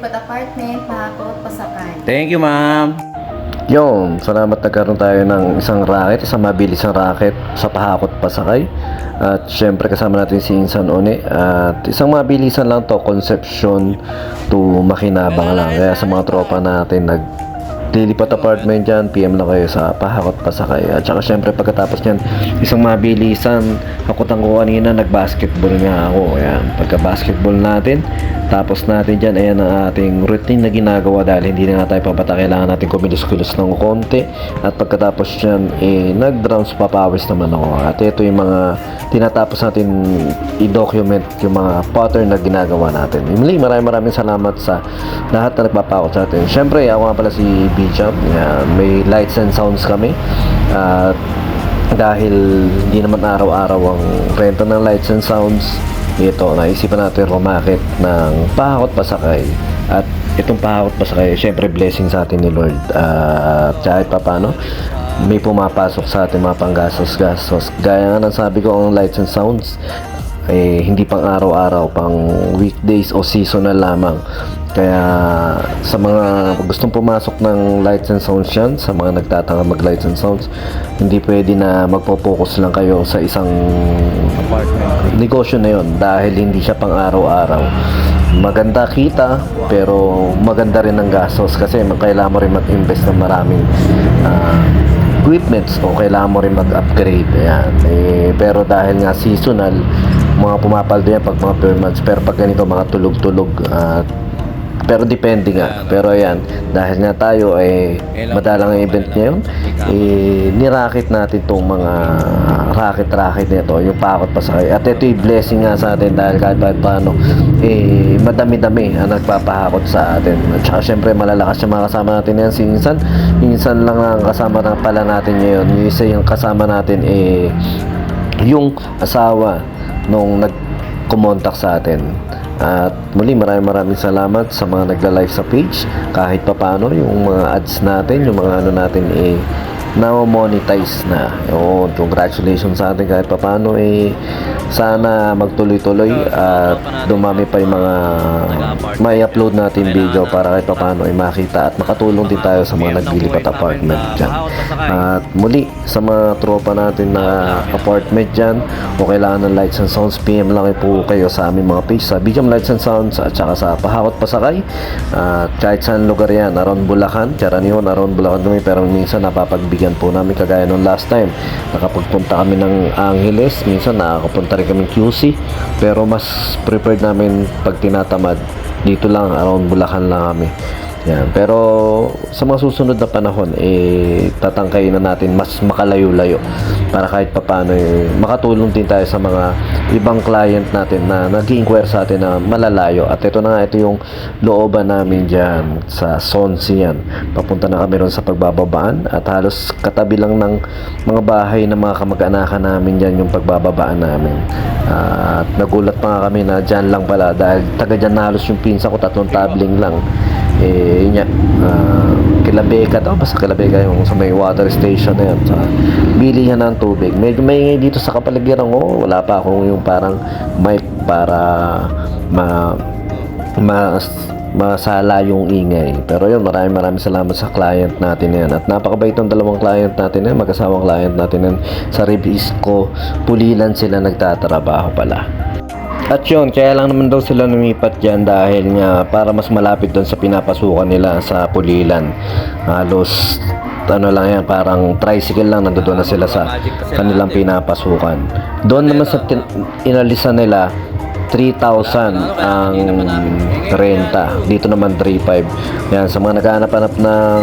But apartment, pahakot, pasakay. Thank you, ma'am. Yun, salamat nagkaroon tayo ng isang racket, isang mabilisang racket sa pahakot pasakay. At syempre kasama natin si Insan One. At isang mabilisan lang to, conception to makinabang lang. Kaya sa mga tropa natin lilipat apartment dyan, PM lang kayo sa pahakot pasakay. At saka syempre pagkatapos nyan, isang mabilisan, hakutan ko kanina, nag-basketball nga ako. Ayan, pagka-basketball natin, tapos natin dyan, ayan ang ating routine na ginagawa dahil hindi na nga tayo pabata, kailangan natin kumilos-kulos ng konti. At pagkatapos dyan, nag-drums papawis naman ako. At ito yung mga tinatapos natin i-document yung mga pattern na ginagawa natin. Muli, maraming salamat sa lahat na nagpapakot sa atin. Syempre, ako nga pala si B-Jump. May lights and sounds kami. At dahil hindi naman araw-araw ang renta ng lights and sounds, ito, naisipan natin rumakit ng pahakot pasakay. At itong pahakot pasakay, syempre blessing sa atin ni Lord. Kahit pa paano, may pumapasok sa ating mga panggastos-gastos. Gaya nga ng sabi ko, ang lights and sounds, hindi pang araw-araw, pang weekdays o seasonal lamang. Kaya sa mga gustong pumasok ng lights and sounds yan, sa mga nagtatanga mag lights and sounds, hindi pwede na magpo-focus lang kayo sa isang negosyo na yon dahil hindi siya pang araw-araw. Maganda kita pero maganda rin ang gastos kasi kailangan mo rin mag-invest ng maraming equipments o kailangan mo rin mag-upgrade. Ayan. Pero dahil nga seasonal, mga pumapaldo yan pag mga per months, pero pag ganito mga tulog-tulog pero depende nga. Pero ayan, dahil nga tayo madalang ang event ngayon, nirakit natin tong mga racket nito, yung pakot pasakay. At ito yung blessing nga sa atin dahil kahit paano madami-dami ang nagpapahakot sa atin. At saka syempre malalakas yung mga kasama natin yan, si Insan. Insan lang ang kasama na pala natin ngayon. Yung isa yung kasama natin yung asawa nung nag-kumontak sa atin. At muli maraming salamat sa mga nagla-like sa page. Kahit pa paano yung mga ads natin, yung mga ano natin na-monetize na. Yun, congratulations sa atin kahit pa paano sana magtuloy-tuloy at dumami pa yung mga may upload natin video para kahit pa paano makita at makatulong din tayo sa mga naglilipat apartment dyan. At muli sa mga tropa natin na apartment dyan o kailangan ng lights and sounds, PM lang po kayo sa aming mga page sa BGM Lights and Sounds at saka sa Pahakot Pasakay. At kahit saan lugar yan, around Bulacan, Charanion, around Bulacan kami, pero minsan napapagbigyan po namin kagaya nung last time. Nakapagpunta kami ng Angeles, minsan nakakapunta rin kami QC, pero mas preferred namin pag tinatamad dito lang, around Bulacan lang kami. Yan. Pero sa mga susunod na panahon tatangkayin na natin mas makalayo-layo para kahit papaano makatulong din tayo sa mga ibang client natin na nag-i-inquire sa atin na malalayo. At ito na nga, ito yung looban namin dyan sa Sonsi yan. Papunta na kami ron sa pagbababaan at halos katabi lang ng mga bahay ng mga kamag-anakan namin dyan yung pagbababaan namin. At nagulat pa nga kami na dyan lang pala dahil taga dyan na halos yung pinsa ko, 3 tabling lang. Yun yan, Kilabeka daw, basta Kilabeka yung sa may water station na yun, sa bilihan ng tubig. Medyo may dito sa kapaligiran ko, wala pa akong yung parang mic para masala yung ingay. Pero yun, maraming salamat sa client natin yan. At napakabait ng dalawang client natin yan, mag-asawang client natin yan. Sa Ribisco, Pulilan sila nagtatrabaho pala. At yun, kaya lang naman daw sila lumipat dyan dahil nga para mas malapit doon sa pinapasukan nila sa Pulilan. Halos lang yan, parang tricycle lang, nandoon na sila sa kanilang pinapasukan. Doon naman sa inalisan nila 3,000 ang renta. Dito naman 3,500. Yan, sa mga naghahanap-hanap ng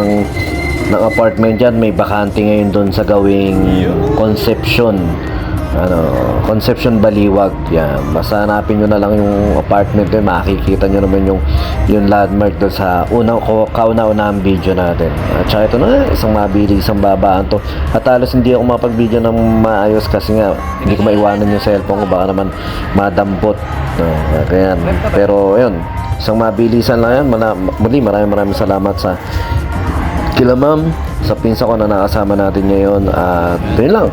apartment dyan, may bakante ngayon doon sa gawing Conception Baliwag. Yan, basta hanapin nyo na lang yung apartment doon, makikita nyo naman yung landmark doon sa kauna-unang video natin. At saka ito na, isang mabilisang babaan to. At halos hindi ako mapag-video ng maayos kasi nga hindi ko maiwanan yung cellphone ko, baka naman madampot. Kaya, pero yun, isang mabilisan lang yan. Muli maraming salamat sa kila ma'am, sa pinsa ko na nakasama natin ngayon. At yun lang,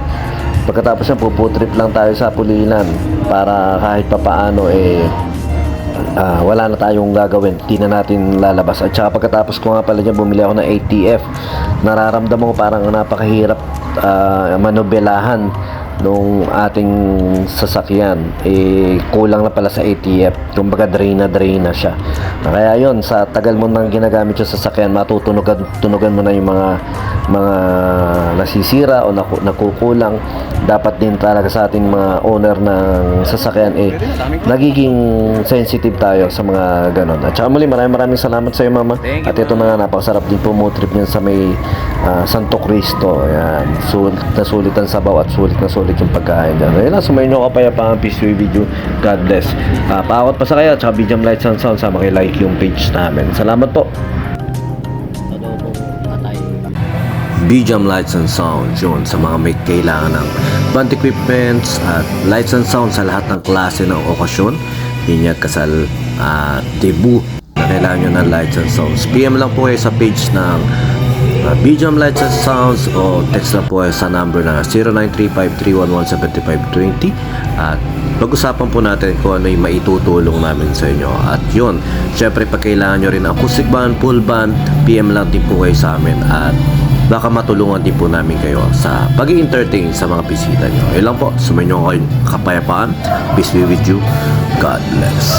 pagkatapos yan, puputrip lang tayo sa Pulilan para kahit papaano wala na tayong gagawin, di na natin lalabas. At saka pagkatapos ko nga pala dyan, bumili ako ng ATF. Nararamdaman ko parang napakahirap manobelahan nung ating sasakyan, kulang na pala sa ATF, kumbaga drain na siya. Kaya yon, sa tagal mo nang ginagamit yung sasakyan, matutunugan mo na yung mga nasisira o nakukulang. Dapat din talaga sa ating mga owner ng sasakyan, nagiging sensitive tayo sa mga ganon. At saka muli, maraming salamat sa iyo, mama. At ito na nga, napakasarap din po mo trip niyan sa may Santo Cristo. Ayan, sulit ang sabaw at sulit yung pagkain dyan. Ayun lang, sumayin nyo kapayapaan. Peace with you. God bless. Paawat pa sa kaya, tsaka BJam Lights and Sound, sama like yung page namin. Salamat po. BJam Lights and Sound, yun, sa mga may kailangan ng band equipments at lights and sound sa lahat ng klase ng okasyon, binyag, kasal, debut, na kailangan nyo ng lights and sounds. PM lang po kayo sa page ng BJam Lights and Sounds o text lang po sa number na 0935-311-7520 at pag-usapan po natin kung ano yung maitutulong namin sa inyo. At yun, syempre pag kailangan nyo rin acoustic band, full band, PM lang din po kayo sa amin at baka matulungan din po namin kayo sa pag-i-entertain sa mga bisita nyo. Ayun lang po, sumayin nyo kayo kapayapaan. Peace be with you. God bless.